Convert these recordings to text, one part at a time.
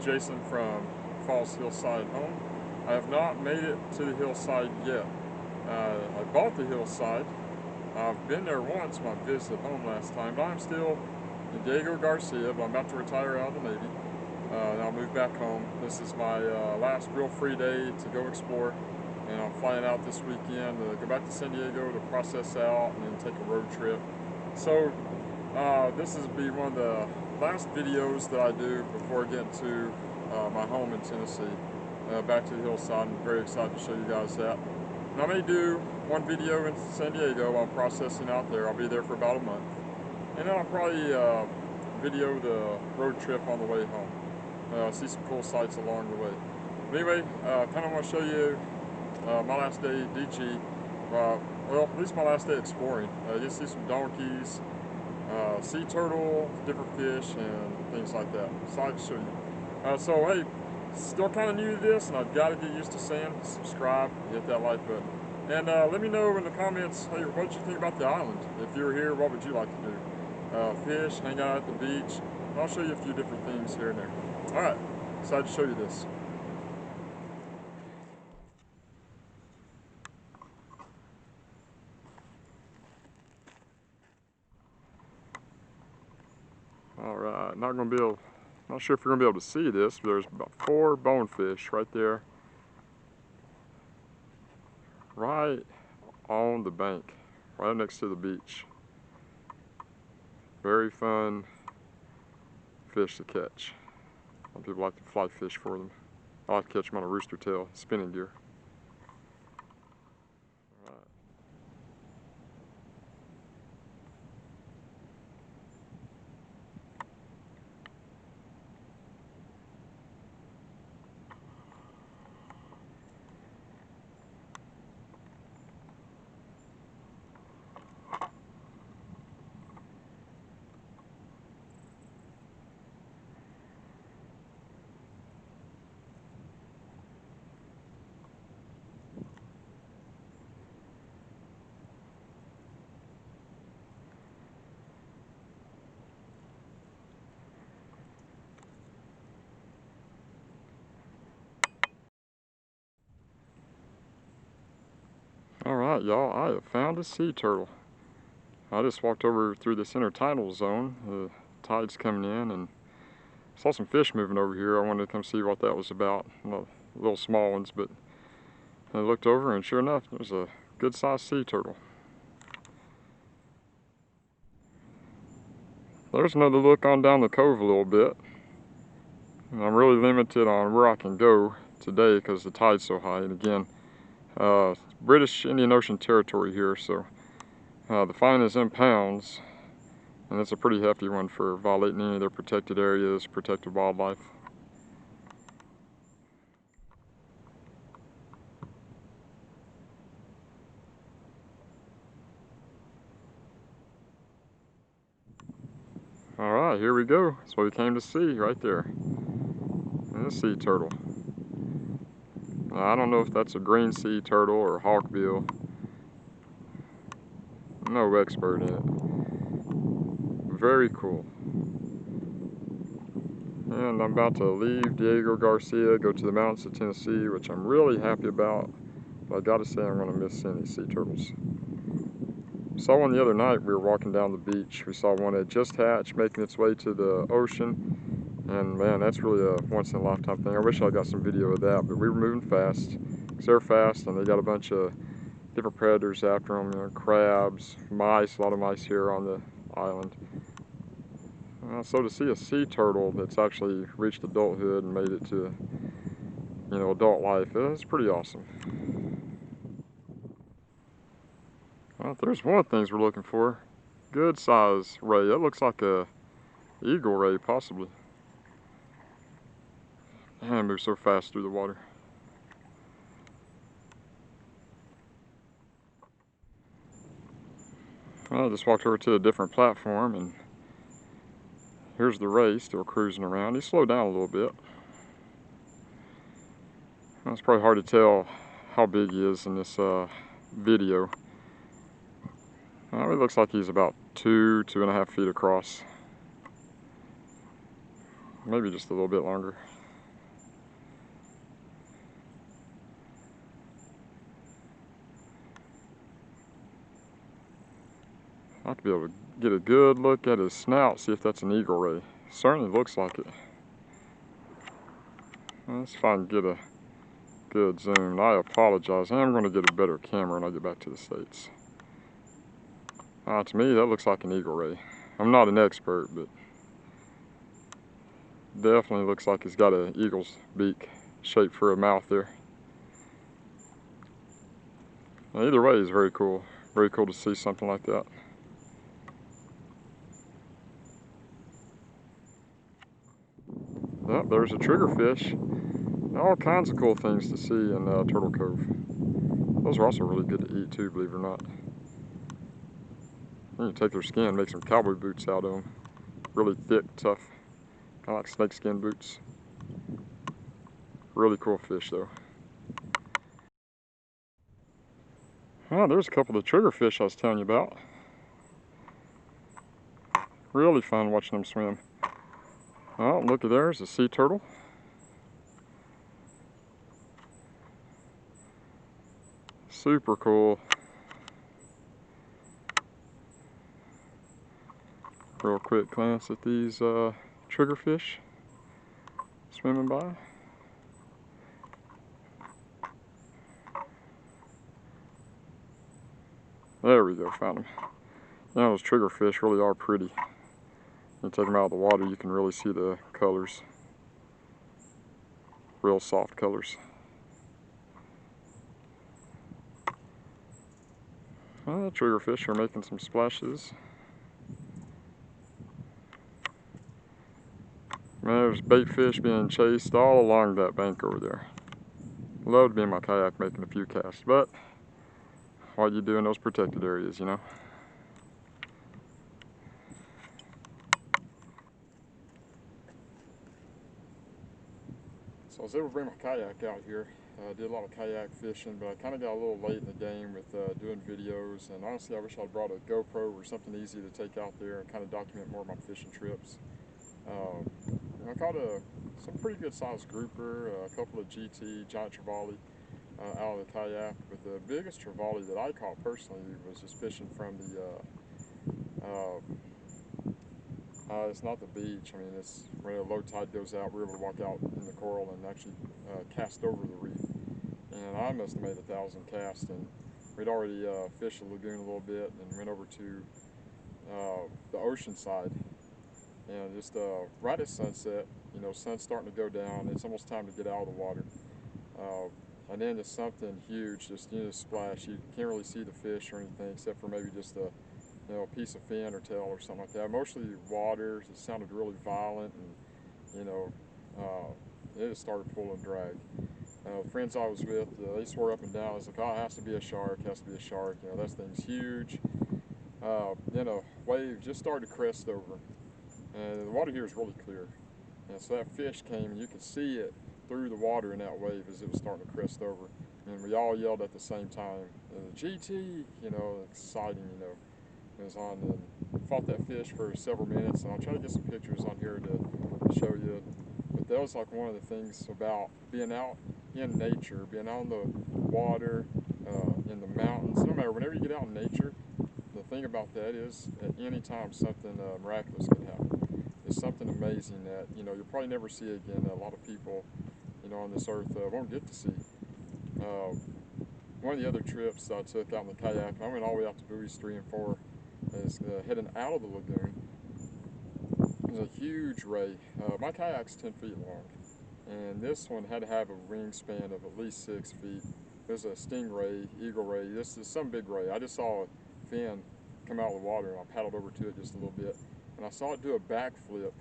Jason from Falls Hillside Home. I have not made it to the hillside yet. I bought the hillside. I've been there once when I visited home last time, but I'm still in Diego Garcia, but I'm about to retire out of the Navy. And I'll move back home. This is my last real free day to go explore, and I'm flying out this weekend to go back to San Diego to process out and then take a road trip. So this will be one of the last videos that I do before getting to my home in Tennessee, back to the hillside. I'm very excited to show you guys that. And I may do one video in San Diego while I'm processing out there. I'll be there for about a month. And then I'll probably video the road trip on the way home. See some cool sights along the way. But anyway, kind of want to show you my last day at DG. Well, at least my last day exploring. You'll see some donkeys, sea turtle, different fish, and things like that. So I'll show you. So hey, still kind of new to this, and I've got to get used to saying subscribe, hit that like button. And let me know in the comments, hey, what did you think about the island? If you were here, what would you like to do? Fish, hang out at the beach. I'll show you a few different things here and there. Alright, decided to show you this. Alright, not sure if you're gonna be able to see this, but there's about 4 bonefish right there. Right on the bank, right next to the beach. Very fun fish to catch. Some people like to fly fish for them. I like to catch them on a rooster tail, spinning gear. Alright y'all, I have found a sea turtle. I just walked over through this intertidal zone. The tide's coming in, and saw some fish moving over here. I wanted to come see what that was about. Little small ones, but I looked over and sure enough, there's a good sized sea turtle. There's another look on down the cove a little bit. And I'm really limited on where I can go today because the tide's so high. And again, British Indian Ocean territory here, so the fine is in pounds, and it's a pretty hefty one for violating any of their protected areas, protected wildlife. Alright, here we go. That's what we came to see right there. And the sea turtle. Now, I don't know if that's a green sea turtle or hawkbill. No expert in it. Very cool. And I'm about to leave Diego Garcia, go to the mountains of Tennessee, which I'm really happy about. But I gotta say, I'm gonna miss seeing these sea turtles. Saw one the other night. We were walking down the beach. We saw one that just hatched, making its way to the ocean. And man, that's really a once-in-a-lifetime thing. I wish I got some video of that, but we were moving fast. Because they're fast, and they got a bunch of different predators after them, you know, crabs, mice, a lot of mice here on the island. So to see a sea turtle that's actually reached adulthood and made it to, you know, adult life, it's pretty awesome. Well, if there's one of the things we're looking for, good size ray. That looks like a eagle ray, possibly. Man, it moves so fast through the water. Well, I just walked over to a different platform, and here's the ray still cruising around. He slowed down a little bit. Well, it's probably hard to tell how big he is in this video. Well, it looks like he's about 2.5 feet across. Maybe just a little bit longer. I have to be able to get a good look at his snout, see if that's an eagle ray. Certainly looks like it. Let's see if I can get a good zoom. I apologize. I'm going to get a better camera when I get back to the States. To me, that looks like an eagle ray. I'm not an expert, but definitely looks like it's got an eagle's beak shaped for a mouth there. Now, either way is very cool. Very cool to see something like that. Yep, there's a triggerfish. All kinds of cool things to see in Turtle Cove. Those are also really good to eat too, believe it or not. You can take their skin, make some cowboy boots out of them. Really thick, tough, kind of like snakeskin boots. Really cool fish though. Oh, there's a couple of the triggerfish I was telling you about. Really fun watching them swim. Oh, look at there's a sea turtle. Super cool. Real quick glance at these triggerfish swimming by. There we go, found them. Now those triggerfish really are pretty. You take them out of the water, you can really see the colors. Real soft colors. Well, triggerfish are making some splashes. There's bait fish being chased all along that bank over there. Love to be in my kayak making a few casts, but what you do in those protected areas, you know. So I was able to bring my kayak out here. I did a lot of kayak fishing, but I kind of got a little late in the game with doing videos, and honestly I wish I'd brought a GoPro or something easy to take out there and kind of document more of my fishing trips. I caught some pretty good sized grouper, a couple of GT, giant trevally out of the kayak, but the biggest trevally that I caught personally was just fishing from the it's not the beach. I mean, it's when a low tide goes out, we're able to walk out in the coral and actually cast over the reef. And I must have made 1,000 casts, and we'd already fished the lagoon a little bit and went over to the ocean side. And just right at sunset, you know, sun's starting to go down. It's almost time to get out of the water. And then just something huge, just, you know, splash. You can't really see the fish or anything except for maybe just a, you know, a piece of fin or tail or something like that. Mostly water. It sounded really violent, and, you know, it just started pulling drag. The friends I was with, they swore up and down. I was like, oh, it has to be a shark, has to be a shark. You know, that thing's huge. Then a wave just started to crest over. And the water here is really clear. And so that fish came, and you could see it through the water in that wave as it was starting to crest over. And we all yelled at the same time, GT, you know, exciting, you know. It was on, and fought that fish for several minutes, and I'll try to get some pictures on here to show you. But that was like one of the things about being out in nature, being out in the water, in the mountains. No matter, whenever you get out in nature, the thing about that is at any time something miraculous can happen. It's something amazing that, you know, you'll probably never see again. A lot of people, you know, on this earth won't get to see. One of the other trips I took out in the kayak, I went all the way out to buoys 3 and 4, is heading out of the lagoon. There's a huge ray. My kayak's 10 feet long, and this one had to have a wingspan of at least 6 feet. There's a stingray, eagle ray. This is some big ray. I just saw a fin come out of the water, and I paddled over to it just a little bit, and I saw it do a backflip,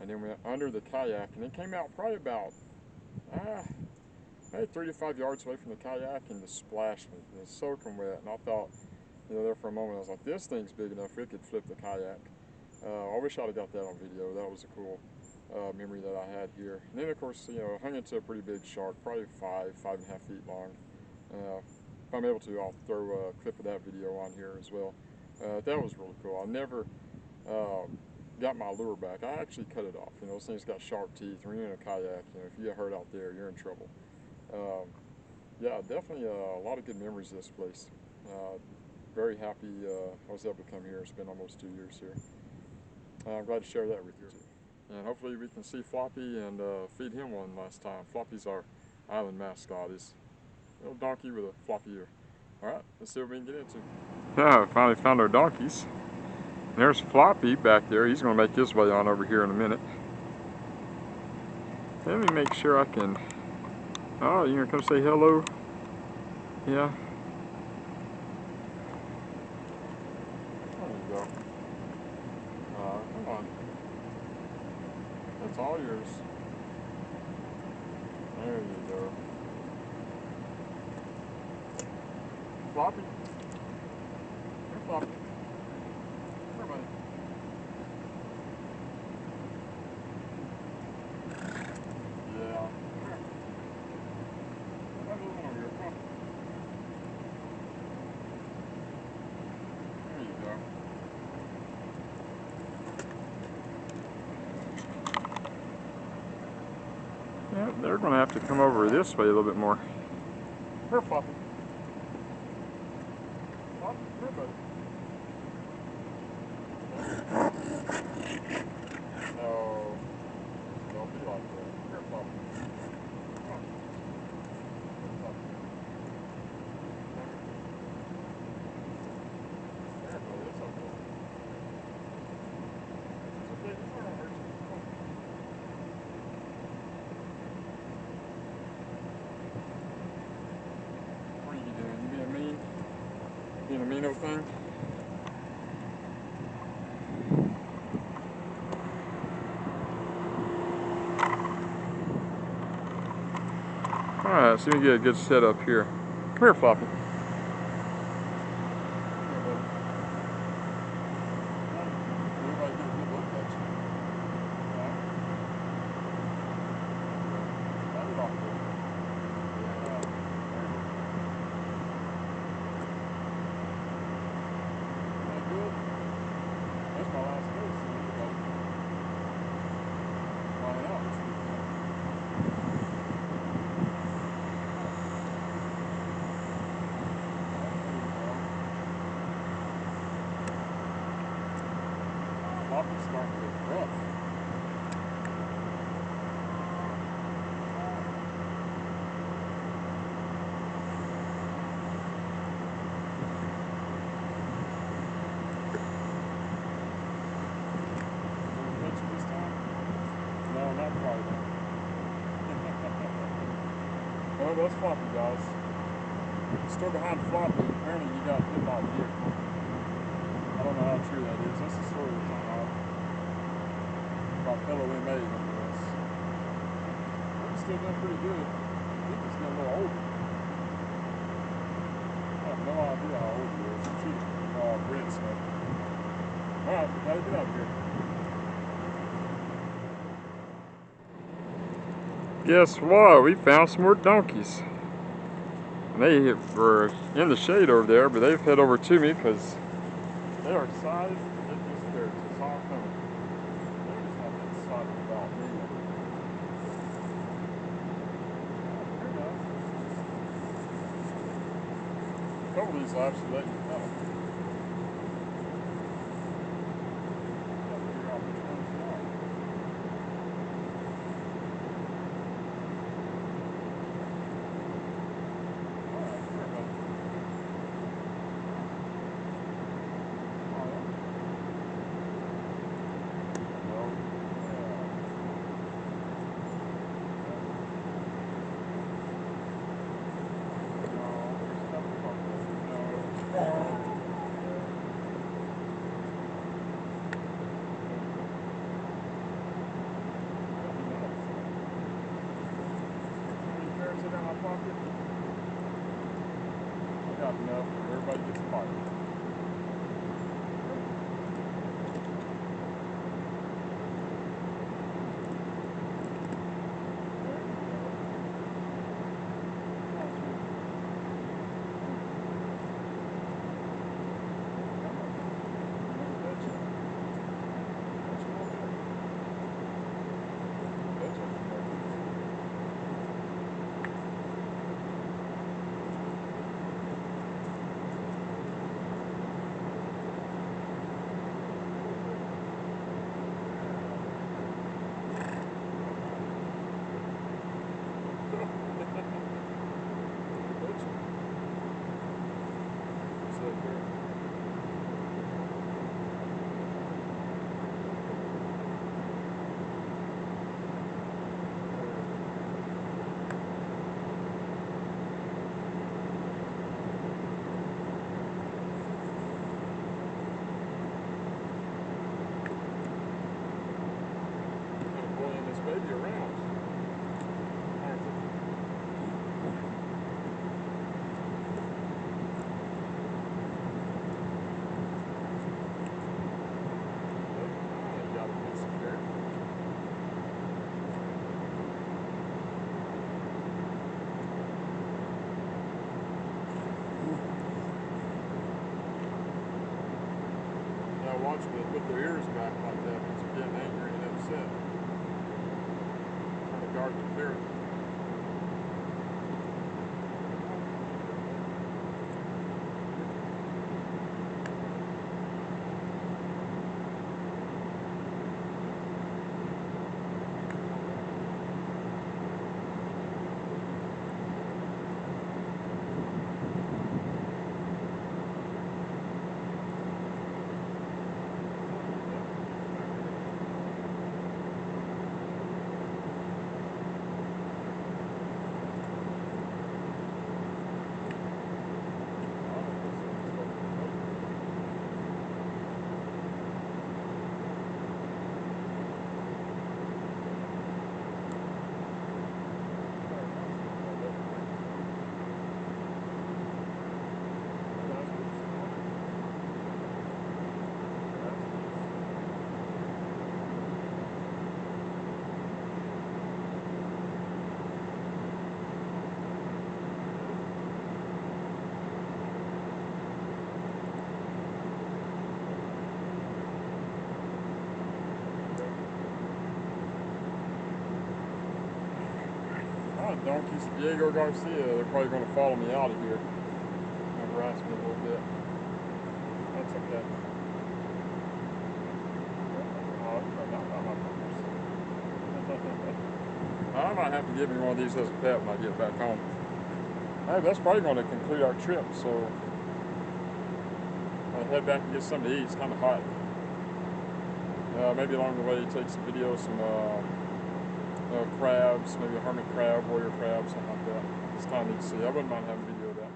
and then went under the kayak, and it came out probably about maybe 3 to 5 yards away from the kayak, and just splashed me. It was soaking wet, and I thought, you know, there for a moment I was like, this thing's big enough it could flip the kayak. I wish I'd have got that on video. That was a cool memory that I had here. And then of course, you know, hung into a pretty big shark, probably 5.5 feet long. If I'm able to, I'll throw a clip of that video on here as well. That was really cool. I never got my lure back. I actually cut it off. You know, those things got sharp teeth. When you're in a kayak, you know, if you get hurt out there, you're in trouble. Yeah, definitely a lot of good memories of this place. very happy I was able to come here. It's been almost 2 years here. I'm glad to share that with you. And hopefully we can see Floppy and feed him one last time. Floppy's our island mascot. He's a little donkey with a floppy ear. Alright, let's see what we can get into. Yeah, finally found our donkeys. There's Floppy back there. He's going to make his way on over here in a minute. Let me make sure I can... Oh, you're going to come say hello? Yeah. There you go. Come on. That's all yours. There you go. Floppy. Here, Floppy. Here, buddy. Yeah. Here. Have a little one over here. Come on. There you go. Yeah, they're going to have to come over this way a little bit more. Here, Floppy. Floppy, here, buddy. No, don't be like that. Here, Floppy. Come on. Here, Floppy. There, buddy, it's okay. It's okay, he's not gonna hurt you. Come on. What are you doing? You being mean? Being a mean old thing? Alright, so we get a good setup here. Come here, Floppy. Everybody get a good look at you. Yeah. Pat it off there. Yeah. Very good. That good? That's my last day, so you go. Flying out this weekend. Floppy's starting to get rough. Did you this time? No, not quite. Well, that's Floppy, guys. Still behind Floppy. Apparently you got hit by a vehicle. I don't know how true that is. That's the story that came out by fellow inmate on this. He's still doing pretty good. I think he's getting a little older. I have no idea how old he is. He's cheating all red stuff. Alright, we gotta get out of here. Guess what? We found some more donkeys. And they were in the shade over there, but they've head over to me because they are excited. They're just all coming. They're just not that excited about me. Here you go. A couple of these will actually let you come. Gotta figure out which ones you are. Alright, here, buddy. Sit down my pocket. I got enough. Everybody gets a bite. put their ears back like that means they're getting angry and upset. Trying to guard the clear. Donkeys, Diego Garcia, they're probably going to follow me out of here and harass me a little bit. That's okay. Oh, I might have to give me one of these as a pet when I get back home. Hey, that's probably going to conclude our trip, so I'll head back and get something to eat. It's kind of hot. Maybe along the way take some videos, some crabs, maybe a hermit crab, warrior crab, something like that. It's kind of neat to see. I wouldn't mind having a video of that.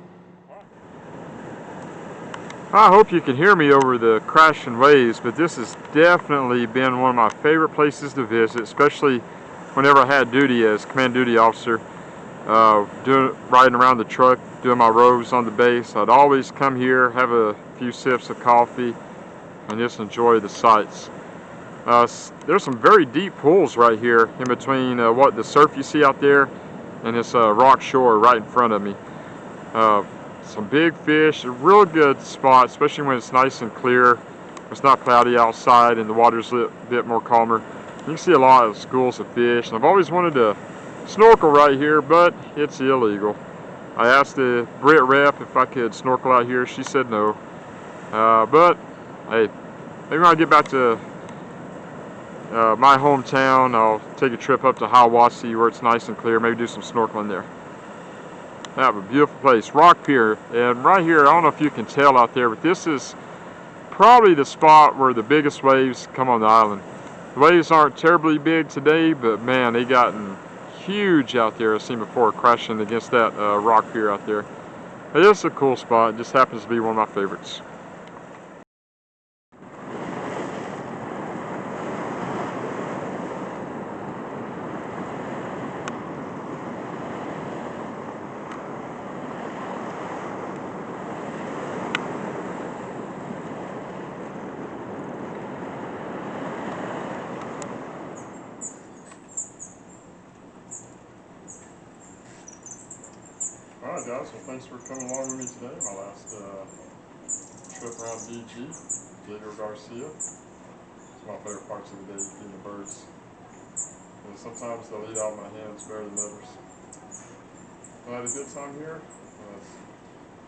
I hope you can hear me over the crashing waves, but this has definitely been one of my favorite places to visit, especially whenever I had duty as command duty officer, riding around the truck, doing my rows on the base. I'd always come here, have a few sips of coffee, and just enjoy the sights. There's some very deep pools right here in between the surf you see out there and this rock shore right in front of me. Some big fish, a real good spot, especially when it's nice and clear. It's not cloudy outside and the water's a bit more calmer. You can see a lot of schools of fish, and I've always wanted to snorkel right here, but it's illegal. I asked the Brit rep if I could snorkel out here. She said no. But hey, maybe when I get back to my hometown, I'll take a trip up to Hiawassee where it's nice and clear, maybe do some snorkeling there. Have a beautiful place, rock pier, and right here, I don't know if you can tell out there, but this is probably the spot where the biggest waves come on the island. The waves aren't terribly big today, but man, they gotten huge out there. I've seen before crashing against that rock pier out there. It is a cool spot. It just happens to be one of my favorites. Alright guys, well thanks for coming along with me today. My last trip around DG, Diego Garcia. It's my favorite parts of the day, eating the birds. And sometimes they'll eat out of my hands better than others. I had a good time here.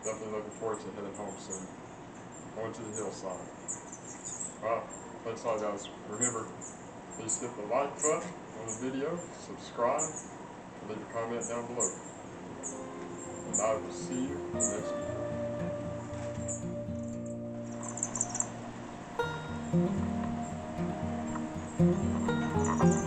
Definitely looking forward to heading home soon. Going to the hillside. Alright, thanks a lot guys. Remember, please hit the like button on the video, subscribe, and leave a comment down below. And I will see you in the next video.